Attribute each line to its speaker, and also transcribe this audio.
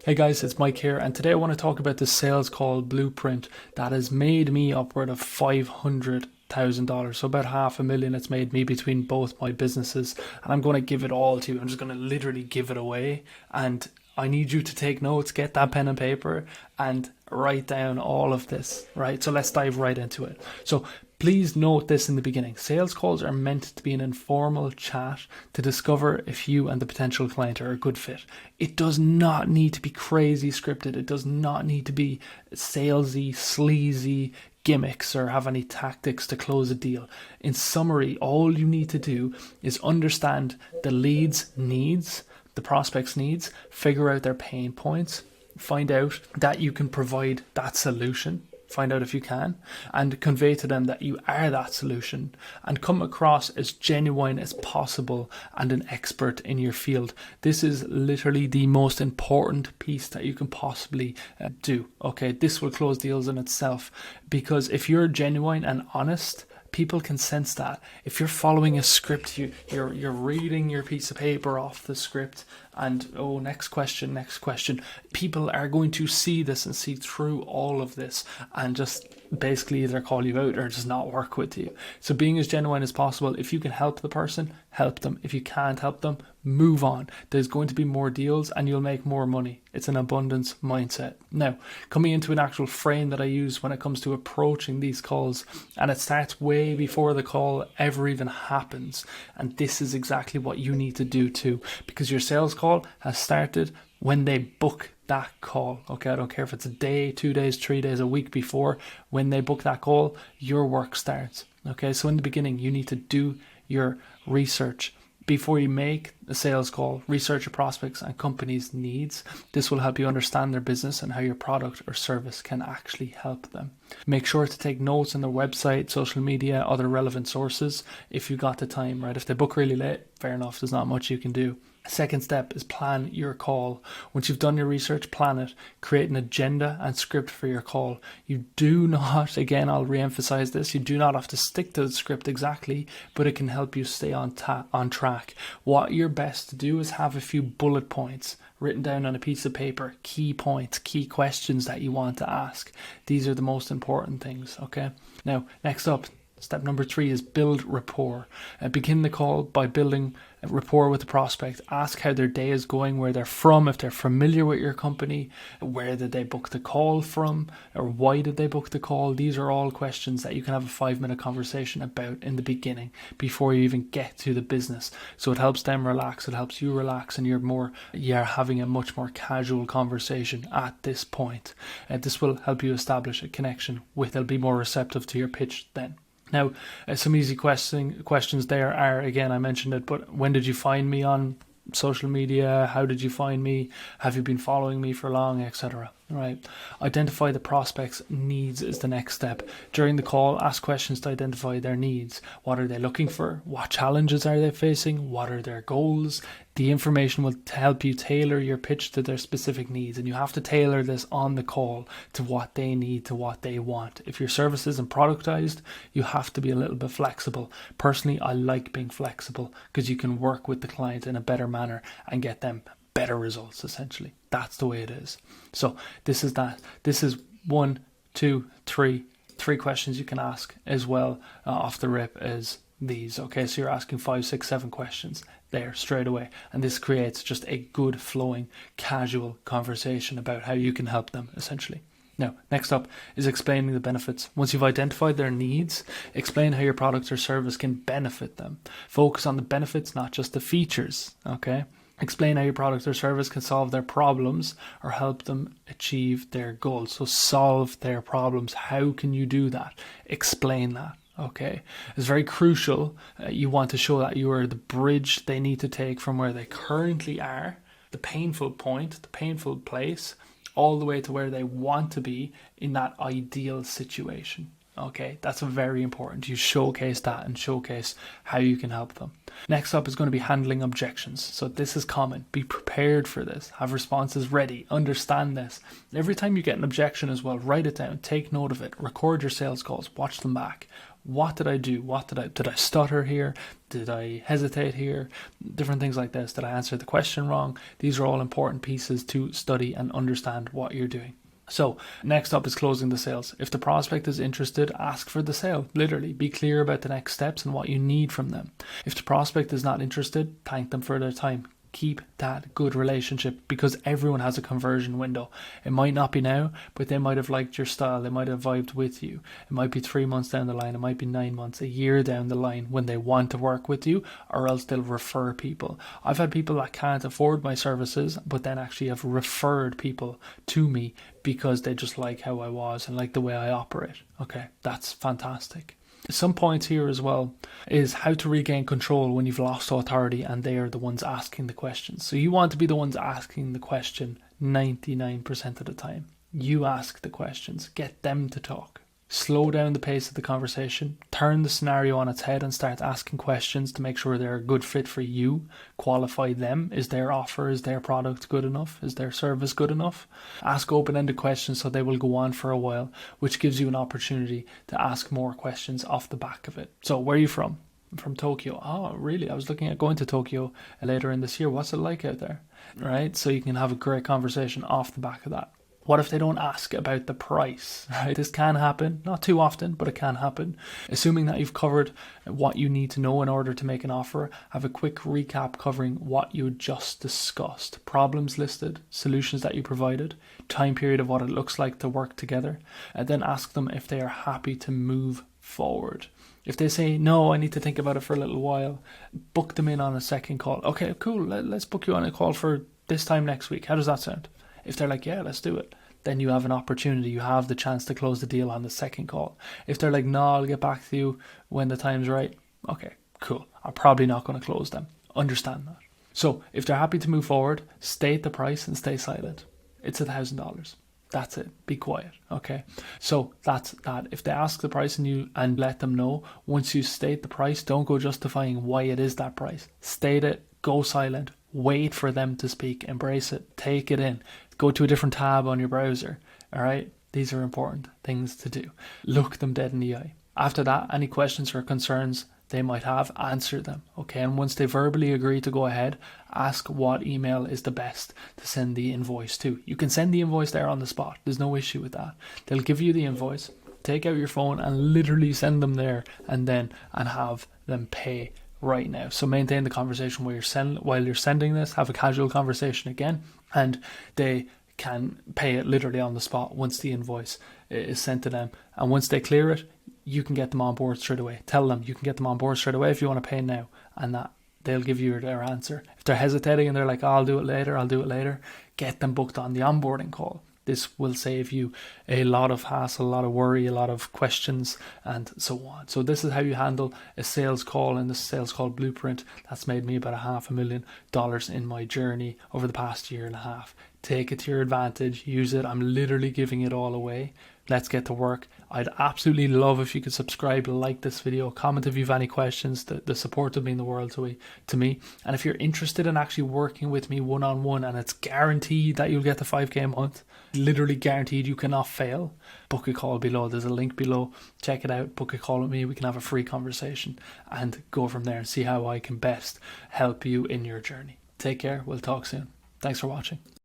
Speaker 1: Hey guys, it's Mike here, and today I want to talk about the sales call blueprint that has made me upward of $500,000. So about $500,000 it's made me between both my businesses, and I'm going to give it all to you. I'm just going to literally give it away, and I need you to take notes, get that pen and paper, and write down all of this, right? So let's dive right into it. So please note this in the beginning. Sales calls are meant to be an informal chat to discover if you and the potential client are a good fit. It does not need to be crazy scripted. It does not need to be salesy, sleazy gimmicks or have any tactics to close a deal. In summary, all you need to do is understand the lead's needs, the prospect's needs, figure out their pain points, find out that you can provide that solution, find out if you can, and convey to them that you are that solution, and come across as genuine as possible and an expert in your field. This is literally the most important piece that you can possibly do. Okay, this will close deals in itself, because if you're genuine and honest, people can sense that. If you're following a script, you're reading your piece of paper off the script and next question, people are going to see this and see through all of this and just basically either call you out or just not work with you. So being as genuine as possible. If you can help the person, help them. If you can't help them, move on. There's going to be more deals and you'll make more money. It's an abundance mindset. Now, coming into an actual frame that I use when it comes to approaching these calls, and it starts way before the call ever even happens. And this is exactly what you need to do too, because your sales call has started when they book that call. Okay, I don't care if it's a day, 2 days, 3 days, a week before. When they book that call, your work starts. Okay, so in the beginning, you need to do your research. Before you make a sales call, research your prospects and companies' needs. This will help you understand their business and how your product or service can actually help them. Make sure to take notes on their website, social media, other relevant sources if you got the time, right? If they book really late, fair enough, there's not much you can do. Second step is plan your call. Once you've done your research, plan it. Create an agenda and script for your call. You do not, again, I'll re-emphasize this, you do not have to stick to the script exactly, but it can help you stay on track. What you're best to do is have a few bullet points written down on a piece of paper, key points, key questions that you want to ask. These are the most important things, okay? Now, next up, step number 3 is build rapport. Begin the call by building rapport with the prospect. Ask how their day is going, where they're from, if they're familiar with your company, where did they book the call from, or why did they book the call. These are all questions that you can have a 5-minute conversation about in the beginning before you even get to the business. So it helps them relax, it helps you relax, and you're having a much more casual conversation at this point. This will help you establish a connection they'll be more receptive to your pitch then. Now, some easy questions there are, again, I mentioned it, but when did you find me on social media? How did you find me? Have you been following me for long, etc.? Right. Identify the prospect's needs is the next step. During the call, ask questions to identify their needs. What are they looking for? What challenges are they facing? What are their goals? The information will help you tailor your pitch to their specific needs, and you have to tailor this on the call to what they need, to what they want. If your service isn't productized, you have to be a little bit flexible. Personally, I like being flexible because you can work with the client in a better manner and get them better results, essentially. That's the way it is. So this is that. This is 1, 2, 3 questions you can ask as well off the rip as these. Okay, so you're asking 5, 6, 7 questions there straight away, and this creates just a good flowing casual conversation about how you can help them, essentially. Now, next up is explaining the benefits. Once you've identified their needs, explain how your product or service can benefit them. Focus on the benefits, not just the features, okay? Explain how your product or service can solve their problems or help them achieve their goals. So solve their problems. How can you do that? Explain that. Okay, it's very crucial. You want to show that you are the bridge they need to take from where they currently are, the painful point, the painful place, all the way to where they want to be in that ideal situation. Okay, that's very important. You showcase that and showcase how you can help them. Next up is going to be handling objections. So this is common. Be prepared for this. Have responses ready. Understand this. Every time you get an objection as well, write it down. Take note of it. Record your sales calls. Watch them back. What did I do? Did I stutter here? Did I hesitate here? Different things like this. Did I answer the question wrong? These are all important pieces to study and understand what you're doing. So next up is closing the sales. If the prospect is interested, ask for the sale. Literally, be clear about the next steps and what you need from them. If the prospect is not interested, thank them for their time. Keep that good relationship, because everyone has a conversion window. It might not be now, but they might have liked your style. They might have vibed with you. It might be 3 months down the line. It might be 9 months, a year down the line when they want to work with you, or else they'll refer people. I've had people that can't afford my services, but then actually have referred people to me because they just like how I was and like the way I operate. Okay, that's fantastic. Some points here as well is how to regain control when you've lost authority and they are the ones asking the questions. So you want to be the ones asking the question 99% of the time. You ask the questions, get them to talk. Slow down the pace of the conversation, turn the scenario on its head and start asking questions to make sure they're a good fit for you. Qualify them. Is their offer, is their product good enough? Is their service good enough? Ask open-ended questions so they will go on for a while, which gives you an opportunity to ask more questions off the back of it. So where are you from? I'm from Tokyo. Oh, really? I was looking at going to Tokyo later in this year. What's it like out there? Right? So you can have a great conversation off the back of that. What if they don't ask about the price, right? This can happen, not too often, but it can happen. Assuming that you've covered what you need to know in order to make an offer, have a quick recap covering what you just discussed. Problems listed, solutions that you provided, time period of what it looks like to work together, and then ask them if they are happy to move forward. If they say, no, I need to think about it for a little while, book them in on a second call. Okay, cool, let's book you on a call for this time next week. How does that sound? If they're like, yeah, let's do it, then you have an opportunity. You have the chance to close the deal on the second call. If they're like, no, I'll get back to you when the time's right. Okay, cool. I'm probably not going to close them. Understand that. So if they're happy to move forward, state the price and stay silent. It's $1,000. That's it. Be quiet. Okay. So that's that. If they ask the price and let them know, once you state the price, don't go justifying why it is that price. State it, go silent, wait for them to speak, embrace it, take it in, go to a different tab on your browser. All right. These are important things to do. Look them dead in the eye. After that, any questions or concerns they might have, answer them. Okay. And once they verbally agree to go ahead, ask what email is the best to send the invoice to. You can send the invoice there on the spot. There's no issue with that. They'll give you the invoice, take out your phone and literally send them there and have them pay right now. So maintain the conversation while you're sending this. Have a casual conversation again, and they can pay it literally on the spot once the invoice is sent to them. And once they clear it, you can get them on board straight away. Tell them you can get them on board straight away if you want to pay now, and that they'll give you their answer. If they're hesitating and they're like, oh, I'll do it later, get them booked on the onboarding call. This will save you a lot of hassle, a lot of worry, a lot of questions, and so on. So this is how you handle a sales call in the sales call blueprint. That's made me about $500,000 in my journey over the past year and a half. Take it to your advantage. Use it. I'm literally giving it all away. Let's get to work. I'd absolutely love if you could subscribe, like this video, comment if you have any questions. The support would mean the world to me. And if you're interested in actually working with me one-on-one, and it's guaranteed that you'll get the 5K a month, literally guaranteed, you cannot fail, book a call below. There's a link below. Check it out. Book a call with me. We can have a free conversation and go from there and see how I can best help you in your journey. Take care. We'll talk soon. Thanks for watching.